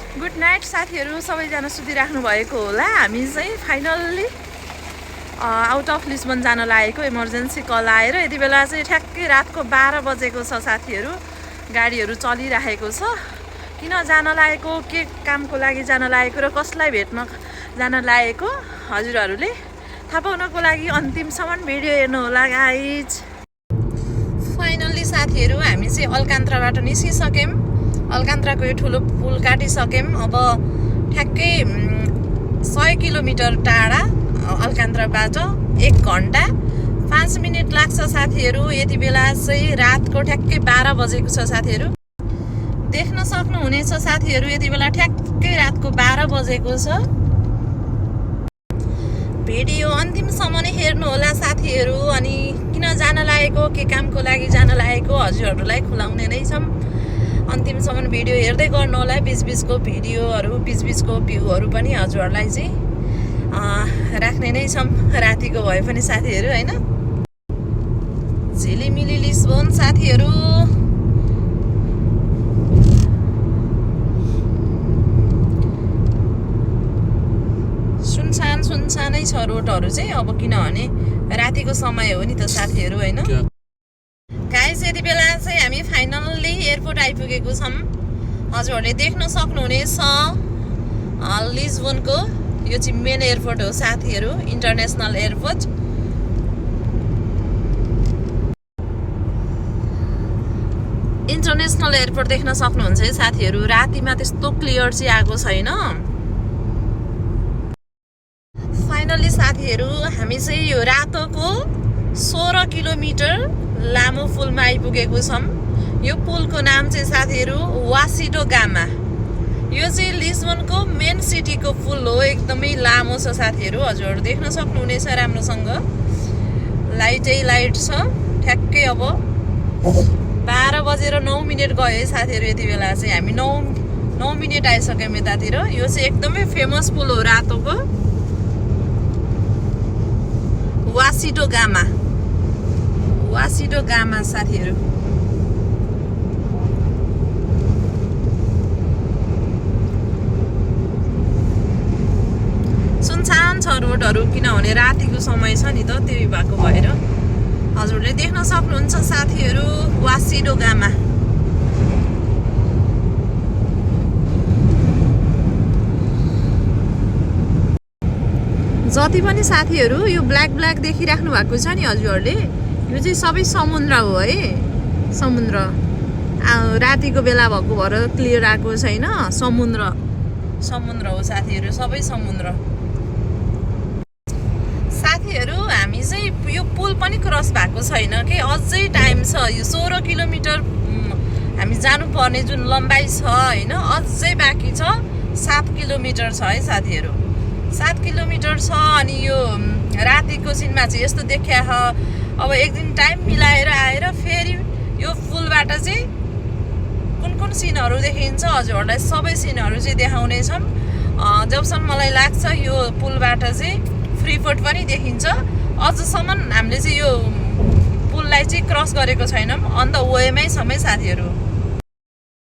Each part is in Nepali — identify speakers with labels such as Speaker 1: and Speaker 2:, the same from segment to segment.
Speaker 1: गुड नाइट साथीहरू, सबैजना सुतिराख्नु भएको होला। हामी चाहिँ फाइनल्ली आउट अफ लिस्बन जान लागेको। इमर्जेन्सी कल आएर यति बेला चाहिँ ठ्याक्कै रातको 12 बजेको छ साथीहरू। गाडीहरू चलिरहेको छ। किन जान लागेको, के कामको लागि जान लागेको र कसलाई भेट्न जान लागेको हजुरहरूले थाहा पाउनको लागि अन्तिमसम्म भिडियो हेर्नु होला गाइज। फाइनल्ली साथीहरू हामी चाहिँ अलकान्त्राबाट निस्किसक्यौँ। अलकान्त्राको यो ठुलो पुल काटिसक्यौँ। अब ठ्याक्कै 100 किलोमिटर टाढा अलकान्त्राबाट 1 घन्टा 5 मिनट लाग्छ साथीहरू। यति बेला चाहिँ रातको ठ्याक्कै 12 बजेको छ साथीहरू। देख्न सक्नुहुनेछ साथीहरू, यति बेला ठ्याक्कै रातको 12 बजेको छ। भिडियो अन्तिमसम्म नै हेर्नु होला साथीहरू। अनि किन जान लागेको, के कामको लागि जान लागेको हजुरहरूलाई खुलाउने नै छौँ। अन्तिमसम्म भिडियो हेर्दै गर्नु होला। बिचबिचको भिडियोहरू, बिचबिचको भ्यूहरू पनि हजुरहरूलाई चाहिँ राख्ने नै छौँ, रातिको भए पनि साथीहरू होइन। झिलिमिली लिस्बन साथीहरू। सुनसानै छ रोडहरू चाहिँ। अब किनभने रातिको समय हो नि त साथीहरू होइन। गाइस यति बेला चाहिँ हामी फाइनल्ली एयरपोर्ट आइपुगेको छौँ। हजुरहरूले देख्न सक्नुहुनेछ लिस्बनको यो चाहिँ मेन एयरपोर्ट हो साथीहरू, इन्टरनेसनल एयरपोर्ट। इन्टरनेसनल एयरपोर्ट देख्न सक्नुहुन्छ है साथीहरू। रातिमा त्यस्तो क्लियर चाहिँ आएको छैन। फाइनल्ली साथीहरू हामी चाहिँ यो रातोको 16 किलोमिटर लामो पुलमा आइपुगेको छौँ। यो पुलको नाम चाहिँ साथीहरू वासिडो गामा। यो चाहिँ लिस्बनको मेन सिटीको पुल हो। एकदमै लामो छ साथीहरू। हजुरहरू देख्न सक्नुहुनेछ राम्रोसँग। लाइटै लाइट छ। ठ्याक्कै अब 12 बजेर 9 मिनट गयो है साथीहरू। यति बेला चाहिँ हामी 9 मिनट आइसक्यौँ यतातिर। यो चाहिँ एकदमै फेमस पुल हो रातोको, वासिडो गामा। वासिडो गामा साथीहरू। सुनसान छ रोडहरू, किनभने रातिको समय छ नि त, त्यही भएको भएर। हजुरले देख्न सक्नुहुन्छ साथीहरू वासिडो गामा। जति पनि साथीहरू यो ब्ल्याक ब्ल्याक देखिराख्नु भएको छ नि हजुरहरूले, यो चाहिँ सबै समुद्र हो है। समुद्र रातिको बेला भएको भएर क्लियर आएको छैन। समुद्र हो साथीहरू, सबै समुद्र। साथीहरू हामी चाहिँ यो पुल पनि क्रस भएको छैन कि, अझै टाइम छ। यो 16 किलोमिटर हामी जानुपर्ने जुन लम्बाइ छ होइन, अझै बाँकी छ। 7 किलोमिटर छ है साथीहरू, 7 किलोमिटर छ। अनि यो रातिको सिनमा चाहिँ यस्तो देखिया अब एक दिन टाइम मिलाएर आएर फेरि यो पुलबाट चाहिँ कुन सिनहरू देखिन्छ हजुरहरूलाई सबै सिनहरू चाहिँ देखाउनेछौँ। जबसम्म मलाई लाग्छ यो पुलबाट चाहिँ फ्रीपोर्ट पनि देखिन्छ। अझसम्म हामीले चाहिँ यो पुललाई चाहिँ क्रस गरेको छैनौँ। अन द वेमै छौँ है साथीहरू।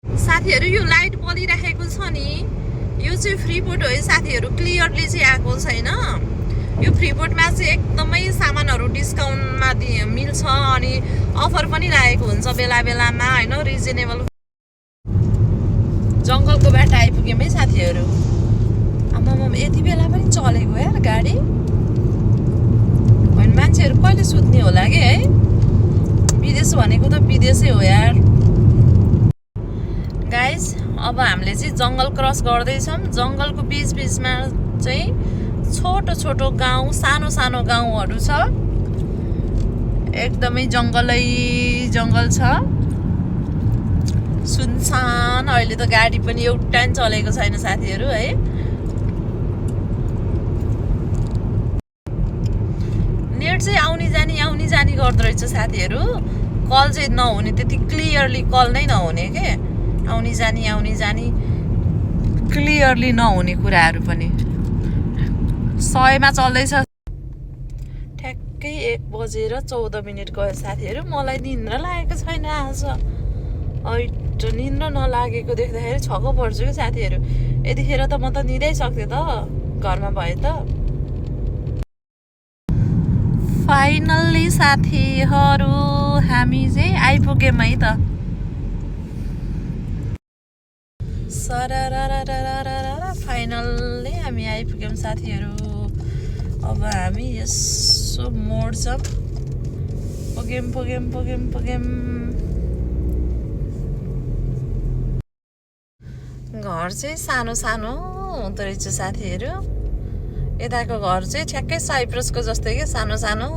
Speaker 1: साथीहरू यो लाइट बलिराखेको छ नि, यो चाहिँ फ्रीपोर्ट हो है साथीहरू। क्लियरली चाहिँ आएको छैन। यो फ्रीपोर्टमा चाहिँ एकदमै सामानहरू डिस्काउन्टमा मिल्छ। अनि अफर पनि लागेको हुन्छ बेला बेलामा होइन, रिजनेबल। जङ्गलको बाटो आइपुग्यौँ है साथीहरू। आमामा यति बेला पनि चलेको यार गाडी। होइन मान्छेहरू कहिले सुत्ने होला कि है। विदेश भनेको त विदेशै हो यार। गाइज अब हामीले चाहिँ जङ्गल क्रस गर्दैछौँ। जङ्गलको बिचमा चाहिँ छोटो छोटो गाउँ, सानो सानो गाउँहरू छ। एकदमै जङ्गल छ। सुनसान। अहिले त गाडी पनि एउटा नि चलेको छैन साथीहरू है। नेट चाहिँ आउनी जानी गर्दो रहेछ साथीहरू। कल चाहिँ नहुने, त्यति क्लियरली कल नै नहुने के। आउनी जानी क्लियरली नहुने कुराहरू पनि। 100मा चल्दैछ। ठ्याक्कै 1 बजेर 14 मिनट गयो साथीहरू। मलाई निन्द्रा लागेको छैन आज। छिटो निन्द्र नलागेको देख्दाखेरि छक्क पर्छु कि साथीहरू। यतिखेर त म त निदै सक्थेँ त घरमा भए त। फाइनल्ली साथीहरू हामी चाहिँ आइपुग्यौँ है त। सरररररररर फाइनल्ली हामी आइपुग्यौँ साथीहरू। अब हामी यसो मोड्छौँ। पुग्यौँ। घर चाहिँ सानो सानो हुँदो रहेछ साथीहरू। यताको घर चाहिँ ठ्याक्कै साइप्रसको जस्तै क्या, सानो सानो